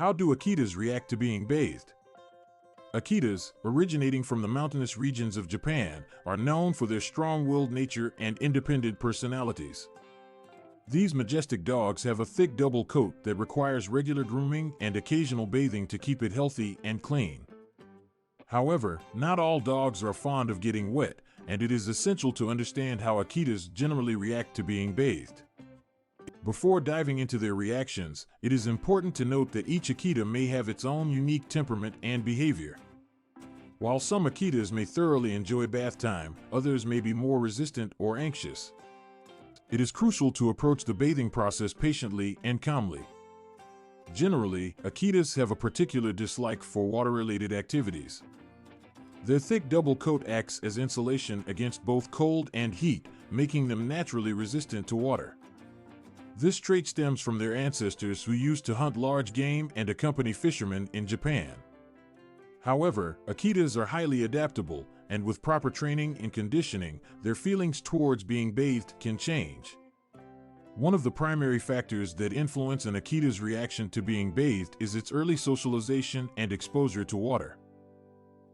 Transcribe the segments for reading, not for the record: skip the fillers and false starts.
How do Akitas react to being bathed? Akitas, originating from the mountainous regions of Japan, are known for their strong-willed nature and independent personalities. These majestic dogs have a thick double coat that requires regular grooming and occasional bathing to keep it healthy and clean. However, not all dogs are fond of getting wet, and it is essential to understand how Akitas generally react to being bathed. Before diving into their reactions, it is important to note that each Akita may have its own unique temperament and behavior. While some Akitas may thoroughly enjoy bath time, others may be more resistant or anxious. It is crucial to approach the bathing process patiently and calmly. Generally, Akitas have a particular dislike for water-related activities. Their thick double coat acts as insulation against both cold and heat, making them naturally resistant to water. This trait stems from their ancestors who used to hunt large game and accompany fishermen in Japan. However, Akitas are highly adaptable, and with proper training and conditioning, their feelings towards being bathed can change. One of the primary factors that influence an Akita's reaction to being bathed is its early socialization and exposure to water.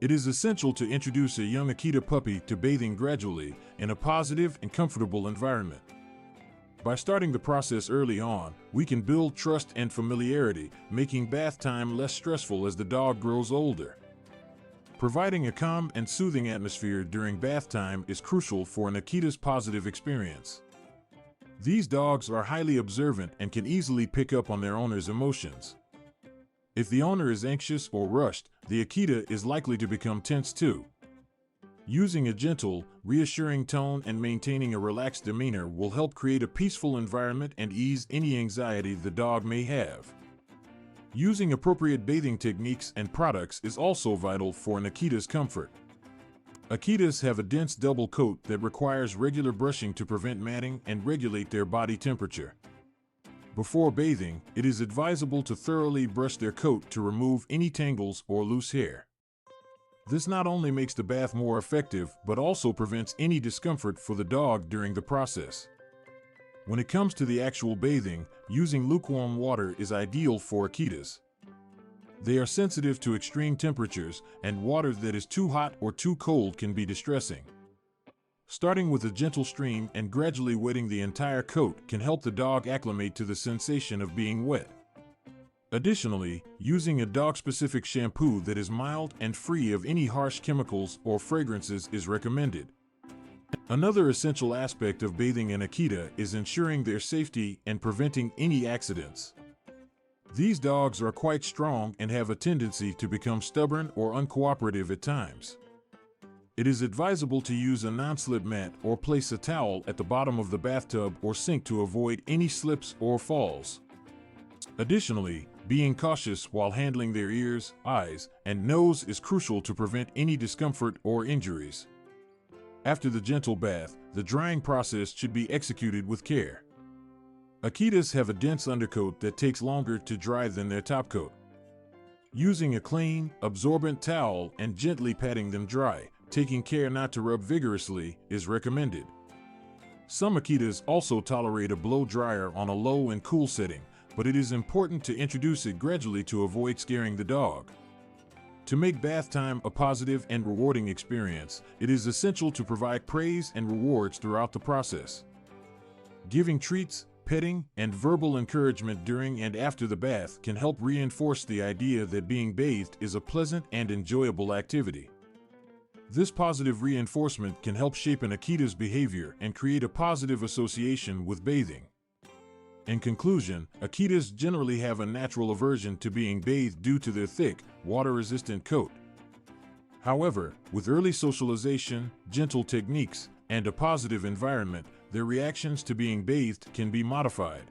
It is essential to introduce a young Akita puppy to bathing gradually in a positive and comfortable environment. By starting the process early on, we can build trust and familiarity, making bath time less stressful as the dog grows older. Providing a calm and soothing atmosphere during bath time is crucial for an Akita's positive experience. These dogs are highly observant and can easily pick up on their owner's emotions. If the owner is anxious or rushed, the Akita is likely to become tense too. Using a gentle, reassuring tone and maintaining a relaxed demeanor will help create a peaceful environment and ease any anxiety the dog may have. Using appropriate bathing techniques and products is also vital for an Akita's comfort. Akitas have a dense double coat that requires regular brushing to prevent matting and regulate their body temperature. Before bathing, it is advisable to thoroughly brush their coat to remove any tangles or loose hair. This not only makes the bath more effective, but also prevents any discomfort for the dog during the process. When it comes to the actual bathing, using lukewarm water is ideal for Akitas. They are sensitive to extreme temperatures, and water that is too hot or too cold can be distressing. Starting with a gentle stream and gradually wetting the entire coat can help the dog acclimate to the sensation of being wet. Additionally, using a dog-specific shampoo that is mild and free of any harsh chemicals or fragrances is recommended. Another essential aspect of bathing an Akita is ensuring their safety and preventing any accidents. These dogs are quite strong and have a tendency to become stubborn or uncooperative at times. It is advisable to use a non-slip mat or place a towel at the bottom of the bathtub or sink to avoid any slips or falls. Additionally, being cautious while handling their ears, eyes, and nose is crucial to prevent any discomfort or injuries. After the gentle bath, the drying process should be executed with care. Akitas have a dense undercoat that takes longer to dry than their topcoat. Using a clean, absorbent towel and gently patting them dry, taking care not to rub vigorously, is recommended. Some Akitas also tolerate a blow dryer on a low and cool setting, but it is important to introduce it gradually to avoid scaring the dog. To make bath time a positive and rewarding experience, it is essential to provide praise and rewards throughout the process. Giving treats, petting, and verbal encouragement during and after the bath can help reinforce the idea that being bathed is a pleasant and enjoyable activity. This positive reinforcement can help shape an Akita's behavior and create a positive association with bathing. In conclusion, Akitas generally have a natural aversion to being bathed due to their thick, water-resistant coat. However, with early socialization, gentle techniques, and a positive environment, their reactions to being bathed can be modified.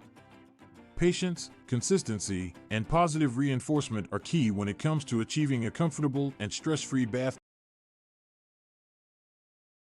Patience, consistency, and positive reinforcement are key when it comes to achieving a comfortable and stress-free bath